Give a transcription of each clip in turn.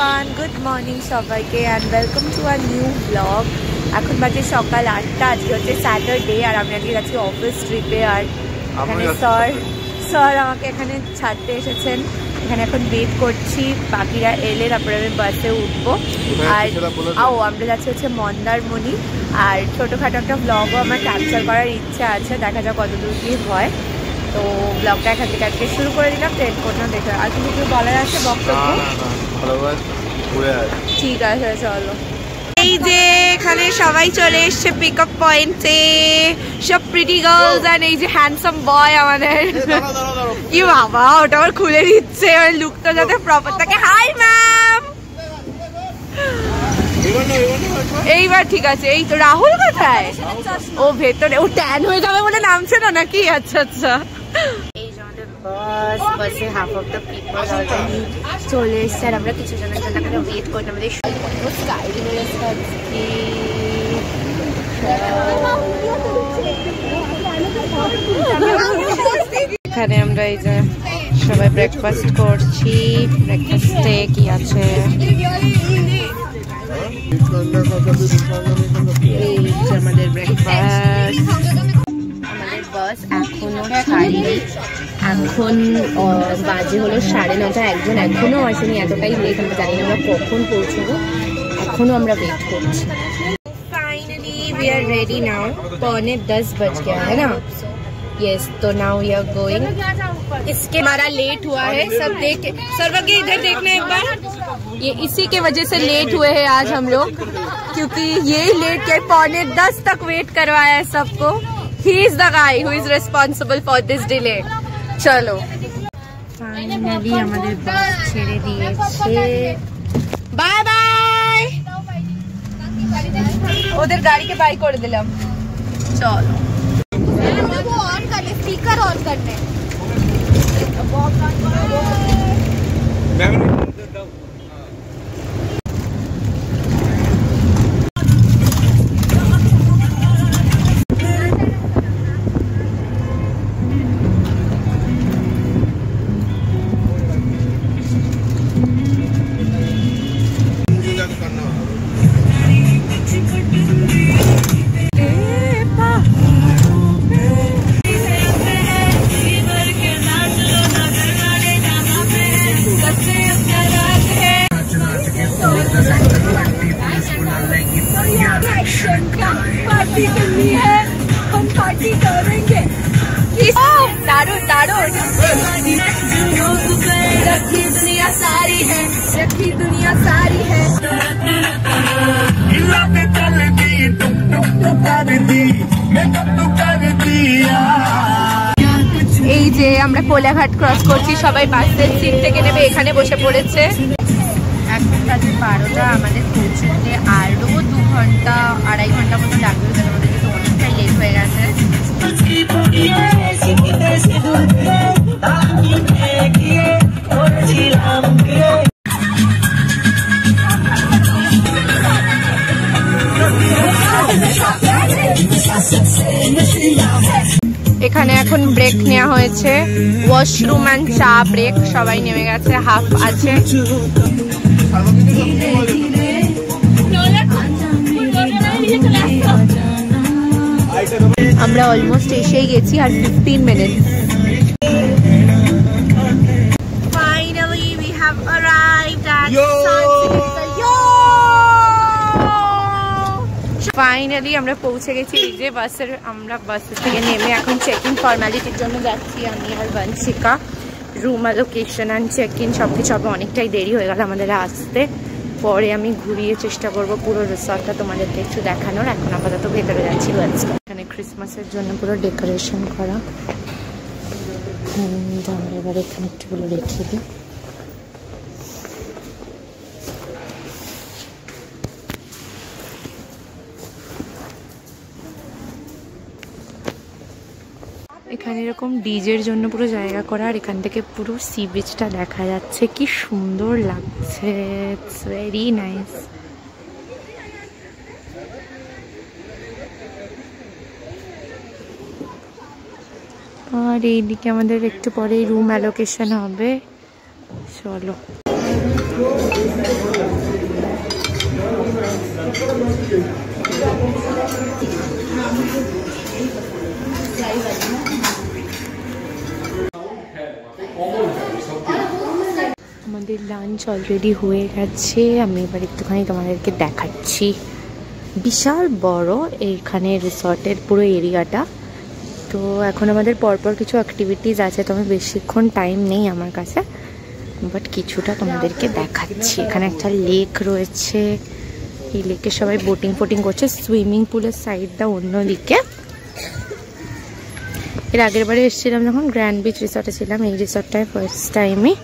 Everyone, good morning সবাইকে and welcome to a new blog. এখন বাজে সকাল 8টা। আজকে হচ্ছে স্যাটারডে আর আমি আজকে যাচ্ছি অফিস ট্রিপে। আর এখানে স্যার আমাকে এখানে ছাড়তে এসেছেন। এখানে এখন ওয়েট করছি, বাকিরা এলে তারপরে আমি বাসে উঠবো। আর আমরা যাচ্ছি হচ্ছে মন্দারমণি। আর ছোটোখাটো একটা ব্লগও আমার ক্যাপচার করার ইচ্ছা আছে, দেখা যাক কতদূর কি হয়। তো ব্লগটা এখান থেকে আজকে শুরু করে দিলাম, ট্রেন পর্যন্ত দেখে। আর তুমি কিছু বলার আছে বক্তব্য? ঠিক আছে, চলো। এই যে এখানে সবাই চলে এসছে পিক আপ পয়েন্টে, সব প্রিটি গার্লস অ্যান্ড এই যে হ্যান্ডসাম বয় আমাদের। কি বাবা, ওটা আবার খুলে দিচ্ছে, লুকটা যাতে প্রপার থাকে। Hi ma'am. এইবার ঠিক আছে। এই তো রাহুল কোথায়? ও ভেতরে, ও ট্যান হয়ে যাবে বলে নামছে না নাকি? আচ্ছা আচ্ছা। এই যে আমাদের বাস, বাসে half of the people already চলে এসছে আর আমরা কিছু জনের জন্য এখানে ওয়েট করি। আমাদের এখানে আমরা এই যে সবাই ব্রেকফাস্ট করছি। ব্রেকফাস্টে কি আছে? আমাদের ব্রেকফাস্ট। আমাদের বাস এখনো ছাড়েনি, এখন বাজে হলো 9:30। একজন এখনো আসেনি, এতটাই লেট। আমরা জানি না আমরা কখন পৌঁছবো, এখনো আমরা ওয়েট করছি। Finally we are ready now। 9:45 बज गया है ना? यस, तो नाउ वी आर गोइंग। इसके हमारा लेट हुआ है, सब देख। सर्वर के इधर देखना एक बार, ये इसी के वजह से लेट हुए हैं आज हम लोग, क्योंकि ये लेट के 9:45 तक वेट करवाया है सबको। He is the guy who is responsible for this delay. चलो फाइनली हमारे बस ছেড়ে দিয়েছে। Bye bye. ওদের গাড়িকে বাই করে দিলাম। চলো वो ऑन करने, स्पीकर ऑन करने। पार्टी करनी है, हम पार्टी करेंगे। दारू दारू रखी दुनिया सारी है, रखी दुनिया सारी है। এই যে আমরা কোলাঘাট ক্রস করছি, সবাই বাসের সিট থেকে নেবে এখানে বসে পড়েছে। এখন বাজে 12টা, আমাদের পৌঁছতে আরো 2 ঘন্টা 2.5 ঘন্টা মতো লাগবে। আমাদের কিন্তু অনেকটাই লেট হয়ে গেছে। এখানে এখন ব্রেক নেওয়া হয়েছে, ওয়াশরুম অ্যান্ড চা ব্রেক। সবাই নেমে গেছে, হাফ আছে। আমরা অলমোস্ট এসেই গেছি, আর 15 minute. Finally we have arrived at finally আমরা পৌঁছে গেছি। এই যে বাসের, আমরা বাসের থেকে নেমে এখন চেক ইন ফর্মালিটির জন্য যাচ্ছি আমি আর Vanshika. Room allocation and check in সব কিছু হবে, অনেকটাই দেরি হয়ে গেল আমাদের আসতে। পরে আমি ঘুরিয়ে চেষ্টা করবো পুরো রিসর্টটা তোমাদেরকে একটু দেখানোর। এখন আপাতত ভেতরে যাচ্ছি। এখানে ক্রিসমাসের জন্য পুরো ডেকোরেশন করা। আমরা এবার এখানে একটুগুলো রেখে দিই। এখানে এরকম ডিজের জন্য পুরো জায়গা করা, আর এখান থেকে পুরো সি বিচটা দেখা যাচ্ছে। কি সুন্দর লাগছে, ইটস ভেরি নাইস। আর এইদিকে আমাদের একটু পরেই রুম অ্যালোকেশন হবে। চলো আমাদের লাঞ্চ অলরেডি হয়ে গেছে। আমি এবার একটুখানি তোমাদেরকে দেখাচ্ছি। বিশাল বড় এইখানে রিসর্টের পুরো এরিয়াটা। তো এখন আমাদের পরপর কিছু অ্যাক্টিভিটিস আছে, তো আমি বেশিক্ষণ টাইম নেই আমার কাছে, বাট কিছুটা তোমাদেরকে দেখাচ্ছি। এখানে একটা লেক রয়েছে, এই লেকে সবাই বোটিং ফোটিং করছে। সুইমিং পুলের সাইডটা অন্যদিকে। এর আগের বারে এসেছিলাম যখন গ্র্যান্ড বিচ রিসর্টে ছিলাম, এই রিসর্টটায় ফার্স্ট টাইমই।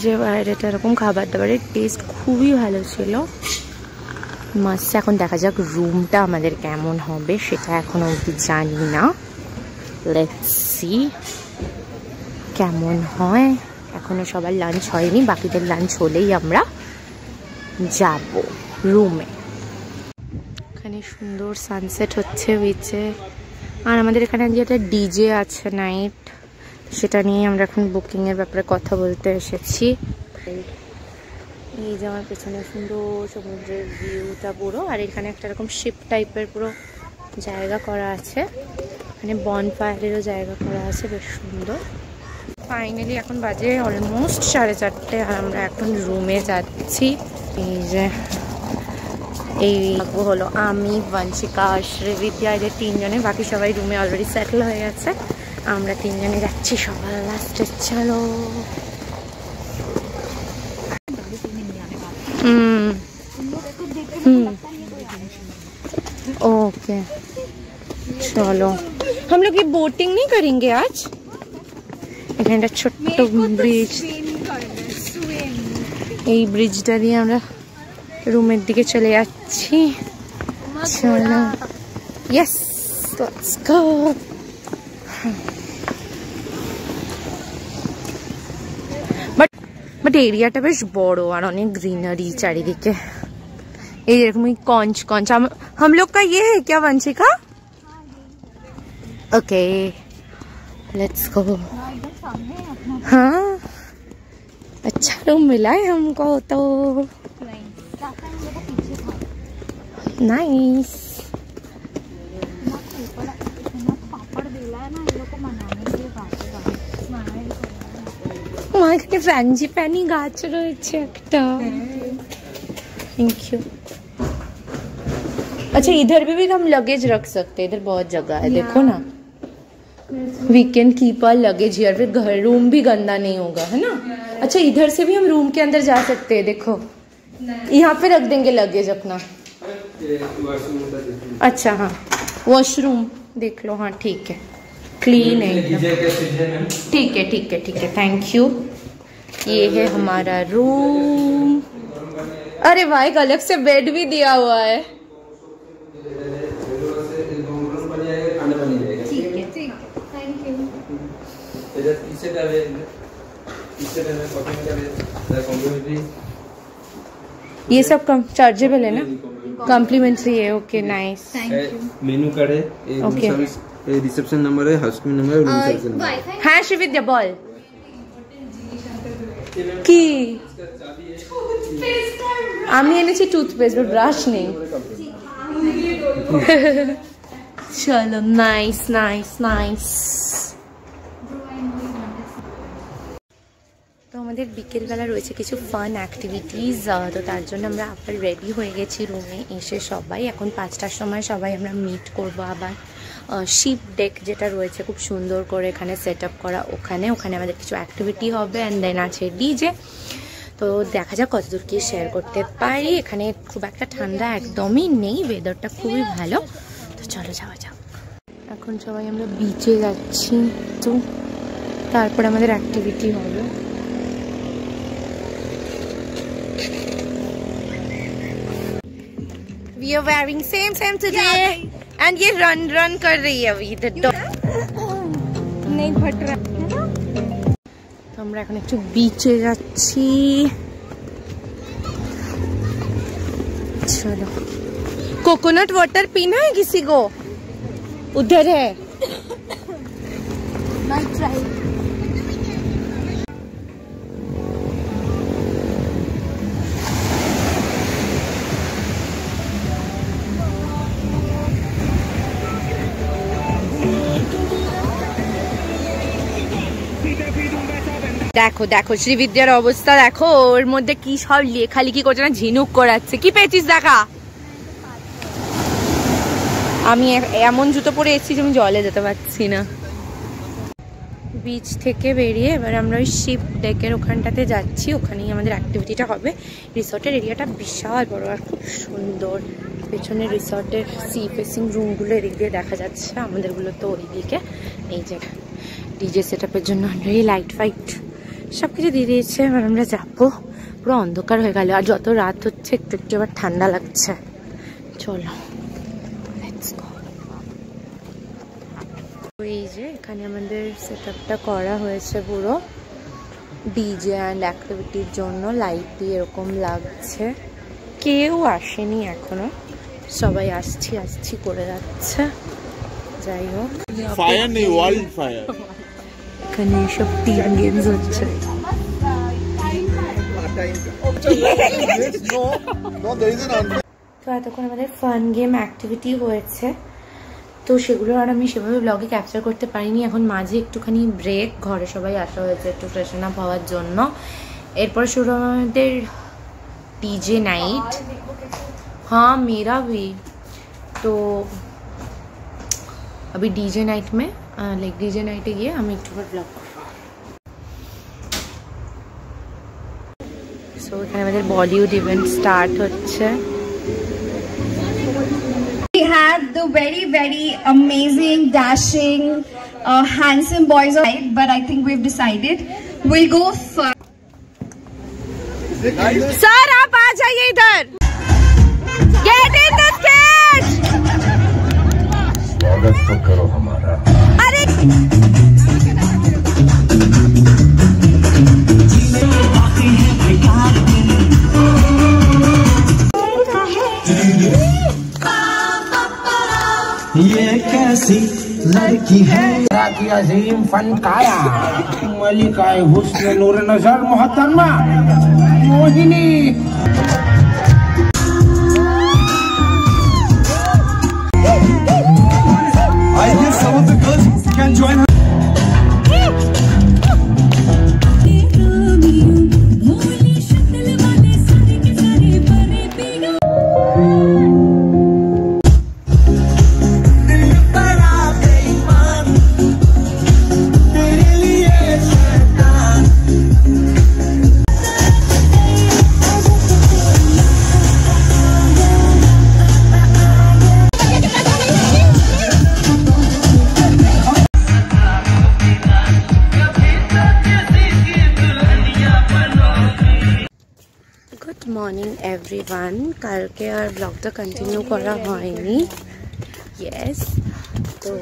যে বাইরেটা এরকম খাবার দাবারের টেস্ট খুবই ভালো ছিল, মাস্ট। এখন দেখা যাক রুমটা আমাদের কেমন হবে, সেটা এখনো অবধি জানি না। লেটস সি কেমন হয়। এখনো সবার লাঞ্চ হয়নি, বাকিদের লাঞ্চ হলেই আমরা যাব রুমে। এখানে সুন্দর সানসেট হচ্ছে বিচে। আর আমাদের এখানে যেটা ডিজে আছে নাইট, সেটা নিয়ে আমরা এখন বুকিংয়ের ব্যাপারে কথা বলতে এসেছি। এই যে আমার পেছনে সুন্দর সমুদ্রের ভিউটা পুরো, আর এখানে একটা এরকম শিপ টাইপের পুরো জায়গা করা আছে, এখানে বনফায়ারেরও জায়গা করা আছে, বেশ সুন্দর। ফাইনালি এখন বাজে অলমোস্ট 4:30, আর আমরা এখন রুমে যাচ্ছি। এই যে এই হলো আমি, বঞ্চিকা, শ্রীবিদ্যা, এদের 3 জনে, বাকি সবাই রুমে অলরেডি সেটেল হয়ে গেছে। আমরা 3 জনে যাচ্ছি সবার লাস্টে। চলো। ओके चलो, हम लोग ये बोटिंग नहीं करेंगे आज। এখানটা ছোট্ট ব্রিজ, এই ব্রিজটা দিয়ে আমরা রুমের দিকে চলে যাচ্ছি। চলো, ইয়েস, লেটস গো। বাট এরিয়াটা বেশ বড় আর অনেক গ্রিনারি চারিদিকে। এই এরকম কঞ্চ কঞ্চ। हम लोग का ये है क्या वंशिका? Okay let's go. हाँ अच्छा रूम मिला है हमको तो, नाइस। আমার এখানে ফ্রাঞ্জিপানি গাছ রয়েছে একটা। Thank you. अच्छा इधर भी हम लगेज रख सकते हैं, इधर बहुत जगह है, देखो ना। We can keep our luggage here, फिर घर रूम भी गंदा नहीं होगा, है ना। अच्छा इधर से भी हम रूम के अंदर जा सकते हैं, देखो यहाँ पे रख देंगे लगेज अपना। अच्छा हाँ, वॉशरूम देख लो। हाँ ठीक है, क्लीन है, ठीक है ठीक है ठीक है, थैंक यू। ये है हमारा रूम। अरे वाह, एक अलग से बेड भी दिया हुआ है। ठीक है ठीक है, थैंक यू। ये सब कम चार्जेबल है ना, कॉम्प्लीमेंट्री है। Okay nice, thank you. Menu card है, ओके, रिसेप्शन नंबर है, हाउसकीपिंग नंबर है, रूम सर्विस नंबर। हाँ श्रीविद्या बॉल কি আমি এনেছি টুথপেস্ট, ব্রাশ নেই। চলো, নাইস নাইস নাইস। তো আমাদের বিকেলবেলা রয়েছে কিছু ফান অ্যাক্টিভিটিস, তো তার জন্য আমরা আবার রেডি হয়ে গেছি রুমে এসে সবাই। এখন 5টার সময় সবাই আমরা মিট করবো আবার শিপ ডেক যেটা রয়েছে খুব সুন্দর করে এখানে সেট আপ করা, ওখানে আমাদের কিছু অ্যাক্টিভিটি হবে, অ্যান্ড দেন আছে ডিজে। তো দেখা যাক কতদূর কি শেয়ার করতে পারি। এখানে খুব একটা ঠান্ডা একদমই নেই, ওয়েদারটা খুবই ভালো। তো চলো যাওয়া যাক। এখন সবাই আমরা বিচে যাচ্ছি, তো তারপর আমাদের অ্যাক্টিভিটি হবে। We are wearing same today, and ये रन कर रही है अभी इधर नहीं फट रहा है ना। तो আমরা এখন একটু বিচে যাচ্ছি। चलो, कोकोनट वाटर पीना है किसी को? उधर है। দেখো দেখো শ্রীবিদ্যার অবস্থা দেখো, ওর মধ্যে কি সব লেখালেখি করছে না, ঝিনুক করাচ্ছে। কি পেয়েছিস দেখা? আমি এমন জুতো পরে এসেছি যে আমি জলে যেতে পারছি না। বিচ থেকে বেরিয়ে এবার আমরা ওই শিপ ডেকের ওখানটাতে যাচ্ছি, ওখানেই আমাদের অ্যাক্টিভিটিটা হবে। রিসর্টের এরিয়াটা বিশাল বড় আর খুব সুন্দর। পেছনে রিসর্টের সি ফেসিং রুমগুলো এদিক দিয়ে দেখা যাচ্ছে, আমাদেরগুলো তো ওই দিকে। এই যে ডিজে সেট আপের জন্য অলরেডি লাইট ফাইট সব কিছু দিয়ে দিয়েছে। এবার আমরা যাবো, পুরো অন্ধকার হয়ে গেল, আর যত রাত হচ্ছে একটু একটু এবার ঠান্ডা লাগছে। চলো লেটস গো। এই যে এখানে আমাদের সেট আপটা করা হয়েছে পুরো ডিজে অ্যান্ড অ্যাক্টিভিটির জন্য, লাইট দিয়ে এরকম লাগছে। কেউ আসেনি এখনো, সবাই আসছি আসছি করে যাচ্ছে। যাই হোক, ফায়ার নেই, ওয়াইল্ড ফায়ার। এখানে সব টিম গেমস হচ্ছে। তো এতক্ষণ আমাদের ফান গেম অ্যাক্টিভিটি হয়েছে, তো সেগুলো আর আমি সেভাবে ব্লগে ক্যাপচার করতে পারিনি। এখন মাঝে একটুখানি ব্রেক, ঘরে সবাই আসা হয়েছে একটু ফ্রেশন আপ হওয়ার জন্য। এরপর শুরু আমাদের डीजे नाइट। हाँ मेरा भी। तो अभी डीजे नाइट में लाइक डीजे नाइटे गए हम एक ब्लॉग सो এখানে আমাদের বলিউড ইভেন্ট স্টার্ট হচ্ছে। We have the very amazing, dashing, handsome boys of life, but I think we've decided we'll go for sir आप आ जाइए इधर। Get in the stage। स्वागत तो करो हमारा। अरे ये कैसी लड़की है की अजीम फनकारा मलिकाए हुस्न नूर नजर मोहतरमा Mohini. I hear some of the girls can join her. Good morning everyone. कल के और ब्लॉगটা कंटिन्यू করা হয়নি। यस তো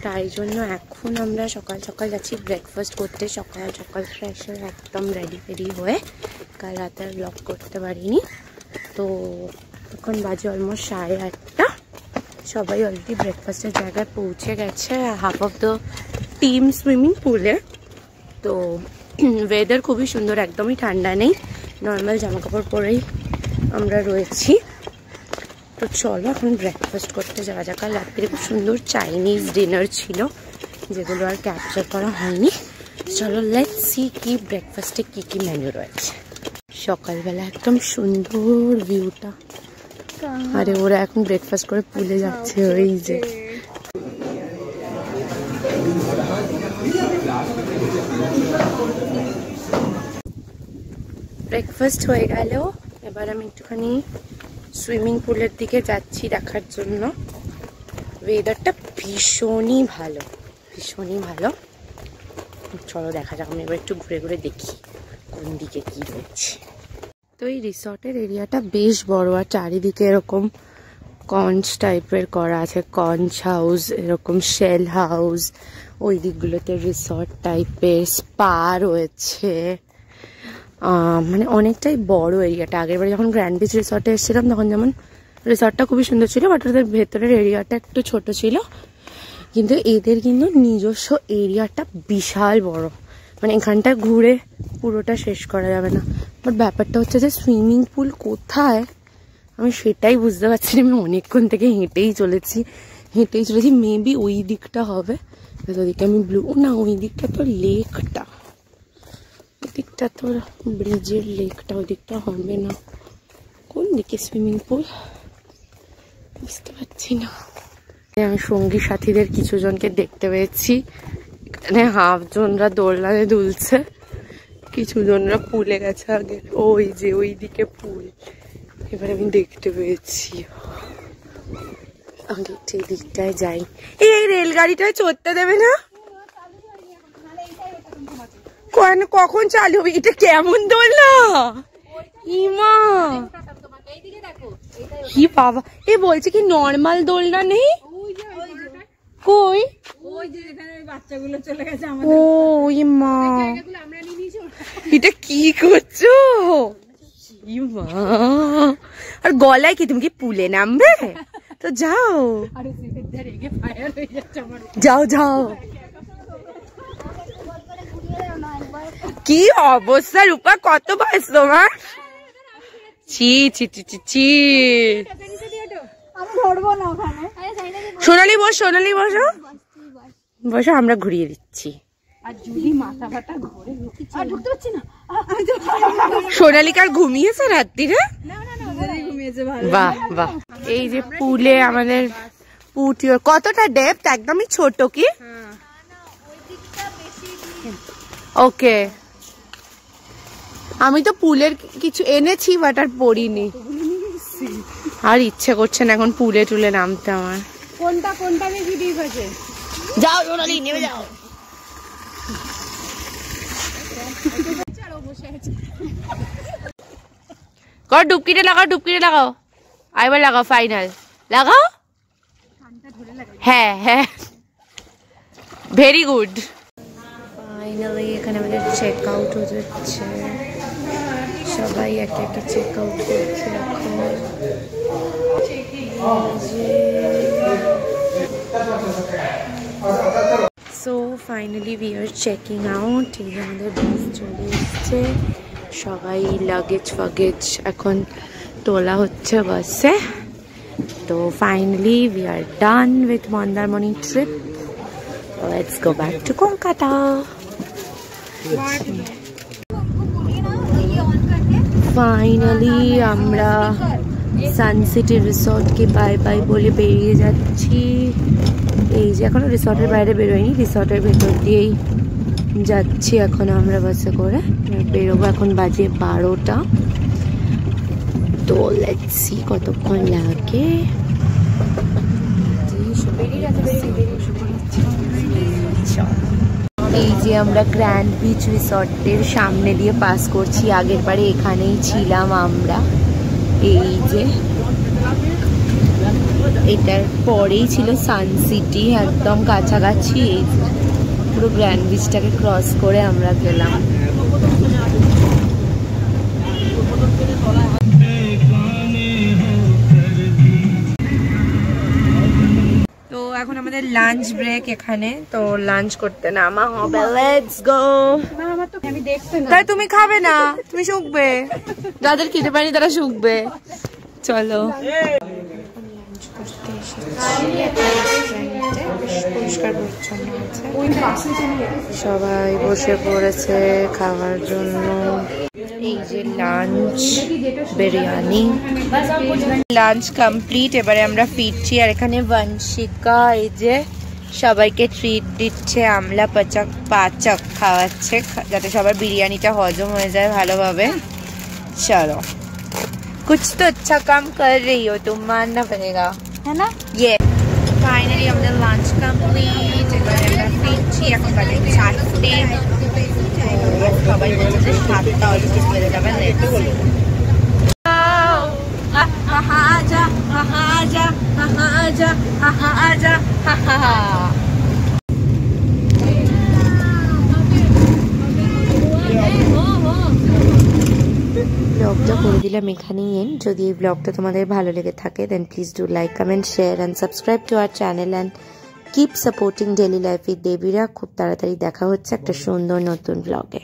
তাই জন্য এখন আমরা সকাল সকাল যাচ্ছি ব্রেকফাস্ট করতে। সকাল সকাল ফ্রেশ হয়ে একদম রেডি হয়ে, কাল রাতে আর ব্লগ করতে পারিনি। তো এখন বাজে অলমোস্ট 8:30। সবাই অলরেডি ব্রেকফাস্টের জায়গায় পৌঁছে গেছে, half of the team swimming পুলে। তো ওয়েদার খুবই সুন্দর, একদমই ঠান্ডা নেই, নর্মাল জামা কাপড় পরেই আমরা রয়েছি। তো চলো এখন ব্রেকফাস্ট করতে যাওয়া যাক। কাল রাত্রে খুব সুন্দর চাইনিজ ডিনার ছিল, যেগুলো আর ক্যাপচার করা হয়নি। চলো লেটস সি কি ব্রেকফাস্টে কি কি মেনু রয়েছে। সকালবেলা একদম সুন্দর ভিউটা, আরে ওরা এখন ব্রেকফাস্ট করে পুলে যাচ্ছে। ওই যে ব্রেকফাস্ট হয়ে গেল, এবার আমি একটুখানি সুইমিং পুলের দিকে যাচ্ছি দেখার জন্য। ওয়েদারটা ভীষণই ভালো, ভীষণই ভালো। চলো দেখা যাক, আমি এবার একটু ঘুরে ঘুরে দেখি কোন দিকে কি রয়েছে। তো এই রিসর্টের এরিয়াটা বেশ বড়, আর চারিদিকে এরকম কঞ্চ টাইপের করা আছে, কঞ্চ হাউস, এরকম শেল হাউস, ওই দিকগুলোতে রিসর্ট টাইপের স্পা রয়েছে। মানে অনেকটাই বড় এরিয়াটা। আগের বারে যখন গ্র্যান্ড বিচ রিসর্টে এসেছিলাম তখন যেমন রিসর্টটা খুবই সুন্দর ছিল, বাট ওদের ভেতরের এরিয়াটা একটু ছোট ছিল। কিন্তু এদের কিন্তু নিজস্ব এরিয়াটা বিশাল বড়, মানে এখানটা ঘুরে পুরোটা শেষ করা যাবে না। বাট ব্যাপারটা হচ্ছে যে সুইমিং পুল কোথায় আমি সেটাই বুঝতে পারছি না। আমি অনেকক্ষণ থেকে হেঁটেই চলেছি। মেবি ওই দিকটা হবে, ওদিকে আমি ব্লু না, ওই দিকটা তো লেকটা, দিকটা তো ব্রিজের লেকটা, ওই দিকটা হবে না। কোন দিকে সুইমিং পুল বুঝতে পারছি না। আমি সঙ্গী সাথীদের কিছু জনকে দেখতে পেয়েছি, এখানে হাফ জনরা দোলনায় দুলছে, কিছু জনরা পুলে গেছে আগে, ওই যে ওই দিকে পুল। এবার আমি দেখতে পেয়েছি, আগে এই দিকটায় যাই। এই রেলগাড়িটায় চড়তে দেবে না? কখন চালু হবে? এটা কেমন দোলনা ইমা, কি বাবা। এ বলছে কি নর্মাল দোলনা নেই? কই? ও মা, এটা কি করছো? আর গলায় কি, তুমি কি পুলে নামবে? তো যাও যাও যাও। কি অবস্থা রূপা, কত বয়স তোমার? ছি ছি ছি ছি ছি। সোনালি বস, সোনালি বসো বসো, আমরা ঘুরিয়ে দিচ্ছি। সোনালিকার ঘুমিয়েছে রাত্রিরে? বাহ বাহ। এই যে পুলে আমাদের পুটিও, কতটা ডেপথ? একদমই ছোট কি? ওকে, আমি তো পুলের কিছু এনেছি বাট আর পড়িনি, আর ইচ্ছে করছে না এখন পুলে টুলে নামতে আমার। কোনটা বেশি ডিপ আছে? যাও সোনালি, নেমে যাও। কর ডুবকিটা লাগাও, ডুবকিটা লাগাও, আইবার লাগাও, ফাইনাল লাগাও। হ্যাঁ হ্যাঁ, ভেরি গুড। ফাইনালি এখানে আমাদের চেক আউট হয়ে যাচ্ছে, সবাই একে একে চেক আউট করছে এখন। So finally we are checking out. এই আমাদের বাস চলে এসছে, সবাই লাগেজ ফাগেজ এখন তোলা হচ্ছে বাসে। তো finally we are done with Mandarmani trip. Let's go back to Kolkata. Finally আমরা সানসিটি রিসর্টকে বাই বাই বলে বেরিয়ে যাচ্ছি। এই যে এখনো রিসর্টের বাইরে বেরোয়নি, রিসর্টের ভেতর দিয়েই যাচ্ছি এখন আমরা বাসে করে। বেরোবো, এখন বাজে 12টা। তো লেটস সি কতক্ষণ লাগে। এই যে আমরা গ্র্যান্ড বিচ রিসর্টের সামনে দিয়ে পাস করছি, আগের বারে এখানেই ছিলাম আমরা। এই যে এটার পরেই ছিল সানসিটি, একদম কাছাকাছি। এই পুরো গ্র্যান্ড বিচটাকে ক্রস করে আমরা গেলাম। তো এখন আমাদের লাঞ্চ ব্রেক এখানে, তো লাঞ্চ করতে নামা হবে। Let's go. তাই তুমি খাবে না? তুমি শুকবে, যাদের খেতে পারি তারা শুকবে। চলো। পরিষ্কার পরিচ্ছন্ন আছে, সবাই বসে পড়েছে খাওয়ার জন্য। এই যে লাঞ্চ, বিরিয়ানি, লাঞ্চ কমপ্লিট। এবারে আমরা ফিরছি, আর এখানে বংশিকা এই যে সবাইকে ট্রিট দিচ্ছে, আমলা পাচক খাওয়াচ্ছে যাতে সবার বিরিয়ানিটা হজম হয়ে যায় ভালোভাবে। চলো, कुछ तो अच्छा काम कर रही हो तुम, मानना पड़ेगा, है ना। ये फाइनली আমাদের লাঞ্চ কমপ্লিট। এবারে আমরা ফিরছি, এখন বাজে 4টে। সবাই বলছে 7টা অলরেডি বেজে যাবে। আজা আজা আজা আজা আজা। ব্লগটা করে দিলাম এখানেই এন্ড। যদি এই ব্লগটা তোমাদের ভালো লেগে থাকে then please do like, comment, share and subscribe to our channel and keep supporting daily life with দেবীরা। খুব তাড়াতাড়ি দেখা হচ্ছে একটা সুন্দর নতুন ব্লগে।